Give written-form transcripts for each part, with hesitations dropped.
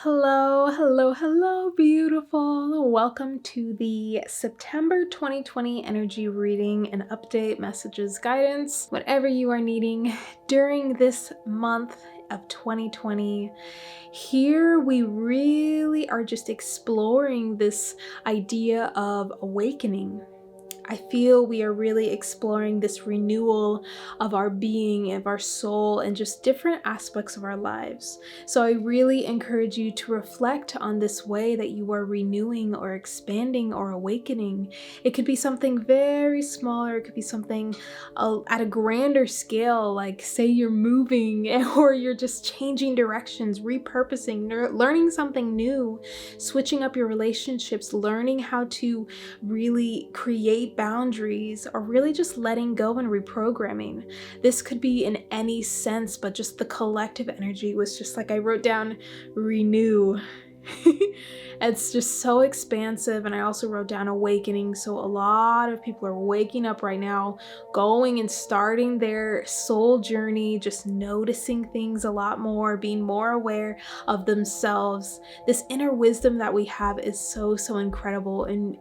Hello, hello, hello, beautiful. Welcome to the September 2020 energy reading and update messages guidance. Whatever you are needing during this month of 2020, here we really are just exploring this idea of awakening. I feel we are really exploring this renewal of our being, of our soul, and just different aspects of our lives. So I really encourage you to reflect on this way that you are renewing or expanding or awakening. It could be something very small, or it could be something at a grander scale, like say you're moving or you're just changing directions, repurposing, learning something new, switching up your relationships, learning how to really create boundaries, or really just letting go and reprogramming. This could be in any sense, but just the collective energy was just like I wrote down renew. It's just so expansive. And I also wrote down awakening. So a lot of people are waking up right now, going and starting their soul journey, just noticing things a lot more, being more aware of themselves. This inner wisdom that we have is so incredible, and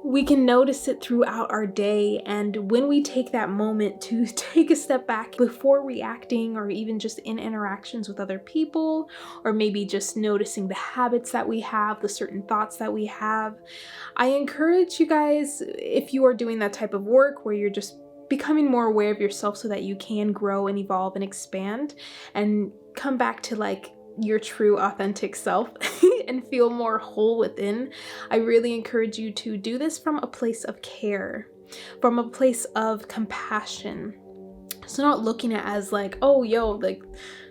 we can notice it throughout our day. And when we take that moment to take a step back before reacting, or even just in interactions with other people, or maybe just noticing the habits that we have, the certain thoughts that we have, I encourage you guys, if you are doing that type of work where you're just becoming more aware of yourself so that you can grow and evolve and expand and come back to like your true authentic self and feel more whole within, I really encourage you to do this from a place of care, from a place of compassion. So not looking at it as like, oh, like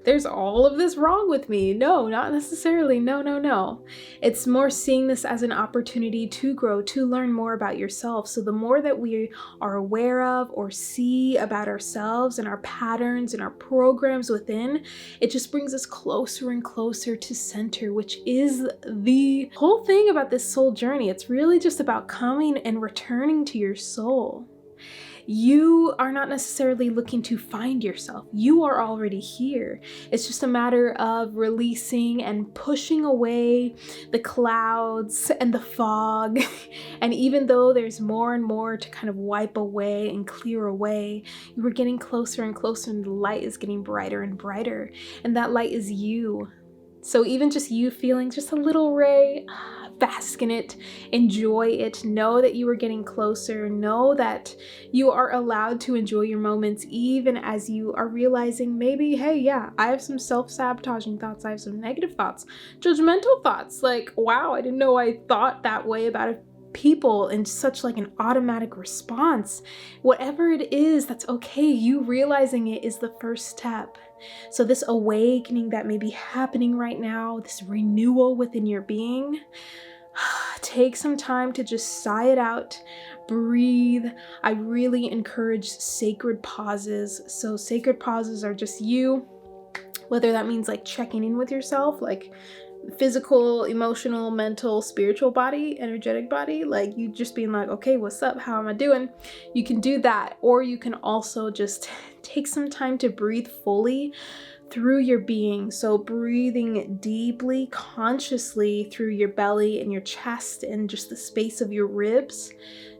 there's all of this wrong with me. No, not necessarily. No. It's more seeing this as an opportunity to grow, to learn more about yourself. So the more that we are aware of or see about ourselves and our patterns and our programs within, it just brings us closer and closer to center, which is the whole thing about this soul journey. It's really just about coming and returning to your soul. You are not necessarily looking to find yourself. You are already here. It's just a matter of releasing and pushing away the clouds and the fog. And even though there's more and more to kind of wipe away and clear away, you are getting closer and closer, and the light is getting brighter and brighter. And that light is you. So even just you feeling just a little ray, bask in it, enjoy it, know that you are getting closer, know that you are allowed to enjoy your moments even as you are realizing maybe, hey, yeah, I have some self-sabotaging thoughts, I have some negative thoughts, judgmental thoughts, like, wow, I didn't know I thought that way about people in such like an automatic response. Whatever it is, that's okay. You realizing it is the first step. So this awakening that may be happening right now, this renewal within your being, take some time to just sigh it out, breathe. I really encourage sacred pauses. So sacred pauses are just you, whether that means like checking in with yourself, like physical, emotional, mental, spiritual body, energetic body, like you just being like, okay, what's up? How am I doing? You can do that. Or you can also just take some time to breathe fully through your being. So breathing deeply, consciously through your belly and your chest and just the space of your ribs,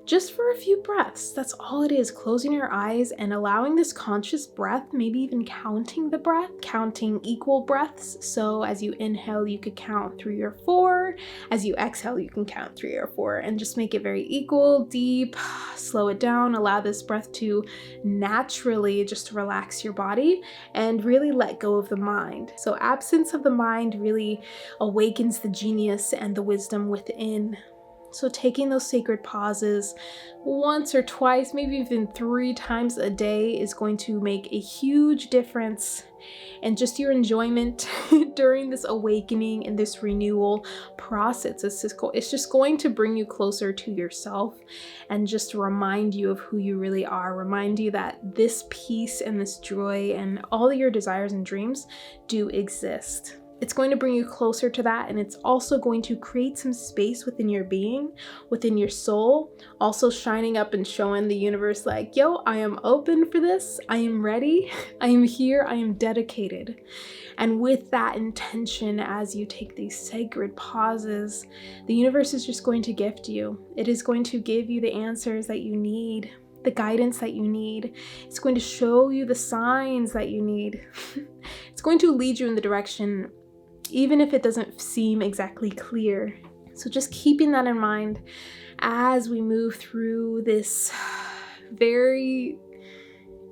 just for a few breaths. That's all it is. Closing your eyes and allowing this conscious breath, maybe even counting the breath, counting equal breaths. So as you inhale, you could count 3 or 4. As you exhale, you can count 3 or 4, and just make it very equal, deep, slow it down, allow this breath to naturally just relax your body and really let go of the mind. So absence of the mind really awakens the genius and the wisdom within. So taking those sacred pauses once or twice, maybe even 3 times a day is going to make a huge difference. And just your enjoyment during this awakening and this renewal process at Cisco, it's just going to bring you closer to yourself and just remind you of who you really are. Remind you that this peace and this joy and all of your desires and dreams do exist. it's going to bring you closer to that, and it's also going to create some space within your being, within your soul, also shining up and showing the universe like, yo, I am open for this, I am ready, I am here, I am dedicated. And with that intention, as you take these sacred pauses, the universe is just going to gift you. It is going to give you the answers that you need, the guidance that you need. It's going to show you the signs that you need. It's going to lead you in the direction, even if it doesn't seem exactly clear. So just keeping that in mind as we move through this very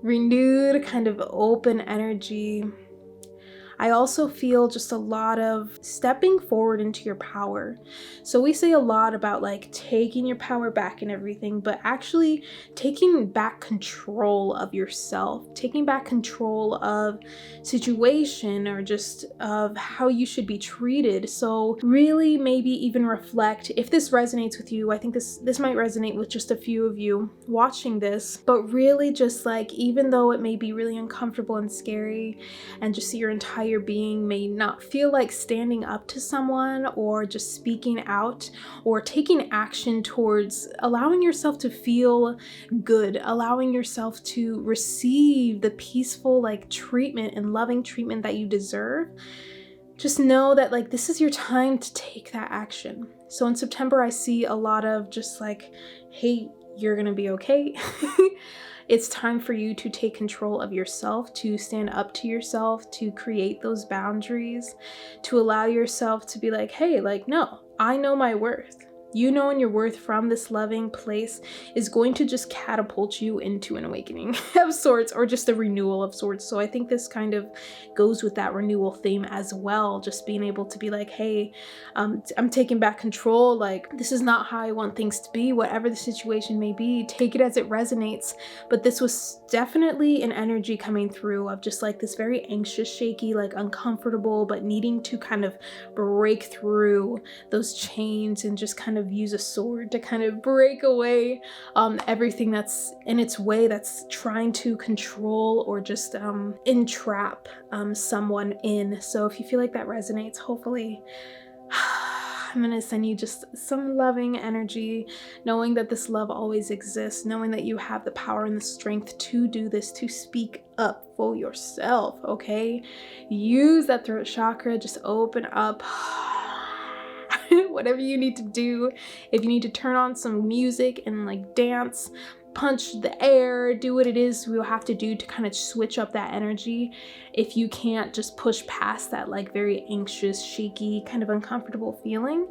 renewed kind of open energy. I also feel just a lot of stepping forward into your power. So we say a lot about like taking your power back and everything, but actually taking back control of yourself, taking back control of situation or just of how you should be treated. So really maybe even reflect if this resonates with you. I think this might resonate with just a few of you watching this, but really just like, even though it may be really uncomfortable and scary and just your entire being may not feel like standing up to someone or just speaking out or taking action towards allowing yourself to feel good, allowing yourself to receive the peaceful like treatment and loving treatment that you deserve, just know that like this is your time to take that action. So in September, I see a lot of just like, hey, you're gonna be okay. It's time for you to take control of yourself, to stand up to yourself, to create those boundaries, to allow yourself to be like, hey, like, no, I know my worth. You knowing your worth from this loving place is going to just catapult you into an awakening of sorts, or just a renewal of sorts. So I think this kind of goes with that renewal theme as well. Just being able to be like, hey, I'm taking back control. Like, this is not how I want things to be. Whatever the situation may be, take it as it resonates. But this was definitely an energy coming through of just like this very anxious, shaky, like uncomfortable, but needing to kind of break through those chains and just kind of use a sword to kind of break away everything that's in its way, that's trying to control or just entrap someone in. So if you feel like that resonates, hopefully I'm going to send you just some loving energy, knowing that this love always exists, knowing that you have the power and the strength to do this, to speak up for yourself, okay? Use that throat chakra, just open up. Whatever you need to do. If you need to turn on some music and like dance, punch the air, do what it is we'll have to do to kind of switch up that energy. If you can't just push past that like very anxious, shaky, kind of uncomfortable feeling,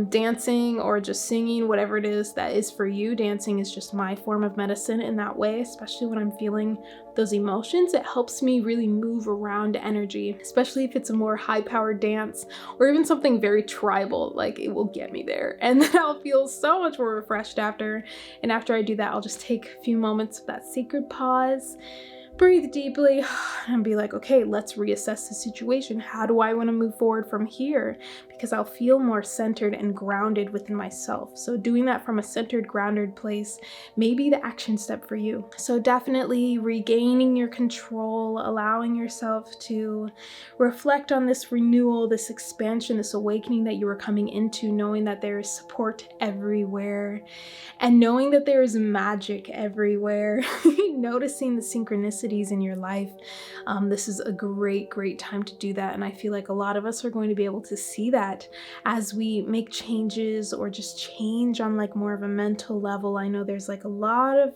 dancing or just singing, whatever it is that is for you. Dancing is just my form of medicine in that way, especially when I'm feeling those emotions. It helps me really move around energy, especially if it's a more high-powered dance or even something very tribal. Like, it will get me there, and then I'll feel so much more refreshed after. And after I do that, I'll just take a few moments of that sacred pause, breathe deeply, and be like, okay, let's reassess the situation. How do I want to move forward from here? Because I'll feel more centered and grounded within myself. So doing that from a centered, grounded place may be the action step for you. So definitely regaining your control, allowing yourself to reflect on this renewal, this expansion, this awakening that you are coming into, knowing that there is support everywhere and knowing that there is magic everywhere. Noticing the synchronicities in your life. This is a great time to do that. And I feel like a lot of us are going to be able to see that as we make changes or just change on like more of a mental level. I know there's like a lot of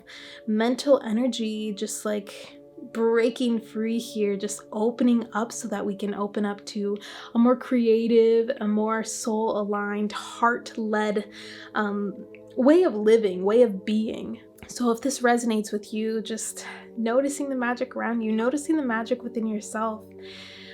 mental energy just like breaking free here, just opening up so that we can open up to a more creative, a more soul aligned, heart led way of living, way of being. So if this resonates with you, just noticing the magic around you, noticing the magic within yourself,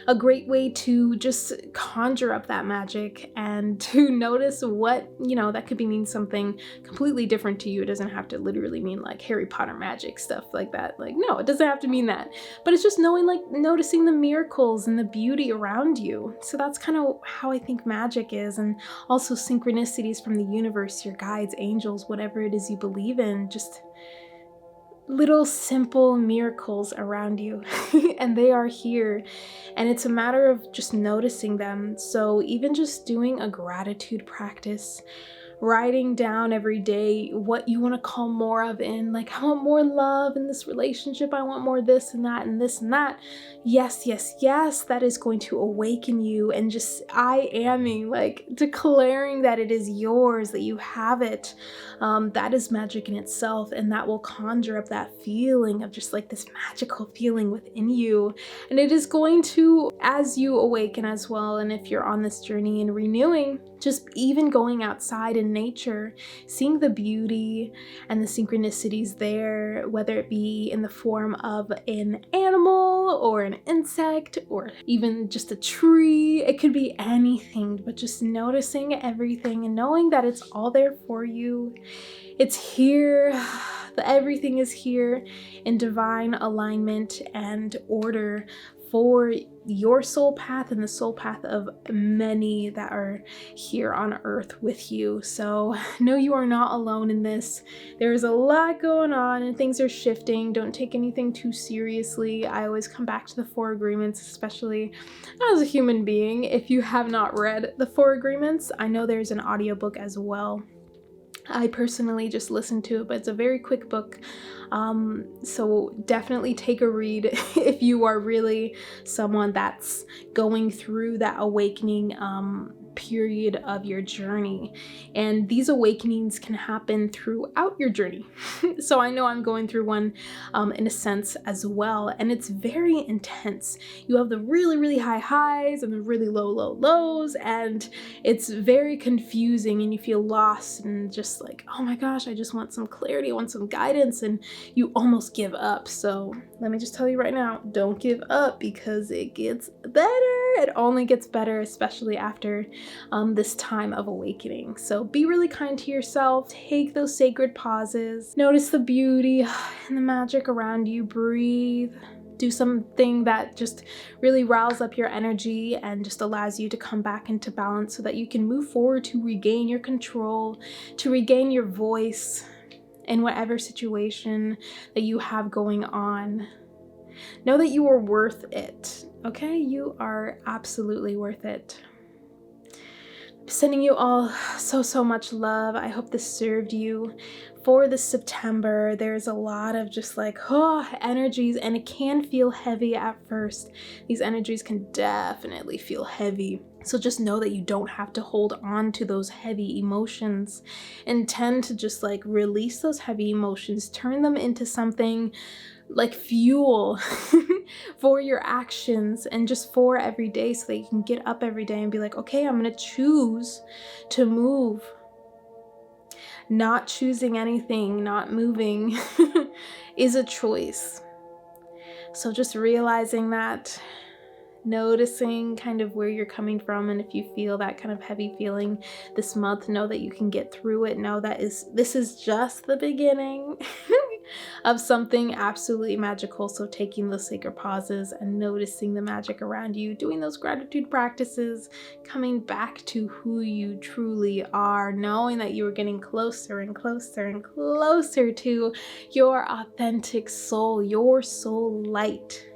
a great way to just conjure up that magic and to notice what, that could mean something completely different to you. It doesn't have to literally mean like Harry Potter magic, stuff like that. Like, no, it doesn't have to mean that. But it's just noticing the miracles and the beauty around you. So that's kind of how I think magic is. And also synchronicities from the universe, your guides, angels, whatever it is you believe in. Just little simple miracles around you and they are here, and it's a matter of just noticing them. So even just doing a gratitude practice, writing down every day what you want to call more of in, like, I want more love in this relationship, I want more this and that and this and that. Yes, yes, yes, that is going to awaken you, and just I amming, like declaring that it is yours, that you have it. That is magic in itself, and that will conjure up that feeling of just like this magical feeling within you. And it is going to, as you awaken as well, and if you're on this journey and renewing, just even going outside in nature, seeing the beauty and the synchronicities there, whether it be in the form of an animal or an insect or even just a tree, it could be anything, but just noticing everything and knowing that it's all there for you. It's here. Everything is here in divine alignment and order for your soul path and the soul path of many that are here on earth with you. So know you are not alone in this. There's a lot going on and things are shifting. Don't take anything too seriously. I always come back to the 4 agreements, especially as a human being. If you have not read the 4 agreements, I know there's an audiobook as well. I personally just listened to it, but it's a very quick book. So definitely take a read if you are really someone that's going through that awakening period of your journey. And these awakenings can happen throughout your journey. So I know I'm going through one in a sense as well, and it's very intense. You have the really, really high highs and the really low, low lows, and it's very confusing, and you feel lost and just like, oh my gosh, I just want some clarity, I want some guidance, and you almost give up. So let me just tell you right now, don't give up, because it gets better. It only gets better, especially after this time of awakening. So be really kind to yourself, take those sacred pauses, notice the beauty and the magic around you, breathe, do something that just really riles up your energy and just allows you to come back into balance so that you can move forward to regain your control, to regain your voice in whatever situation that you have going on. Know that you are worth it, okay? You are absolutely worth it. Sending you all so much love. I hope this served you for this September. There's a lot of just like energies, and it can feel heavy at first. These energies can definitely feel heavy. So just know that you don't have to hold on to those heavy emotions, and tend to just like release those heavy emotions, turn them into something like fuel for your actions and just for every day, so that you can get up every day and be like, okay, I'm gonna choose to move. Not choosing anything, not moving is a choice. So just realizing that, noticing kind of where you're coming from, and if you feel that kind of heavy feeling this month, know that you can get through it. Know that this is just the beginning of something absolutely magical. So taking those sacred pauses and noticing the magic around you, doing those gratitude practices, coming back to who you truly are, knowing that you are getting closer and closer and closer to your authentic soul, your soul light.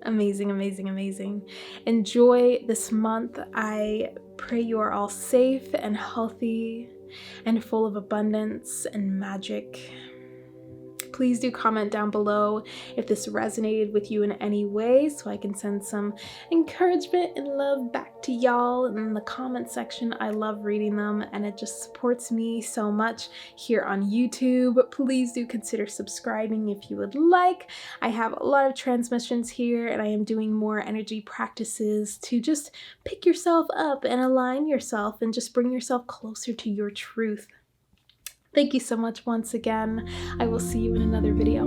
Amazing, amazing, amazing. Enjoy this month. I pray you are all safe and healthy and full of abundance and magic. Please do comment down below if this resonated with you in any way, so I can send some encouragement and love back to y'all in the comment section. I love reading them, and it just supports me so much here on YouTube. Please do consider subscribing if you would like. I have a lot of transmissions here, and I am doing more energy practices to just pick yourself up and align yourself and just bring yourself closer to your truth. Thank you so much once again. I will see you in another video.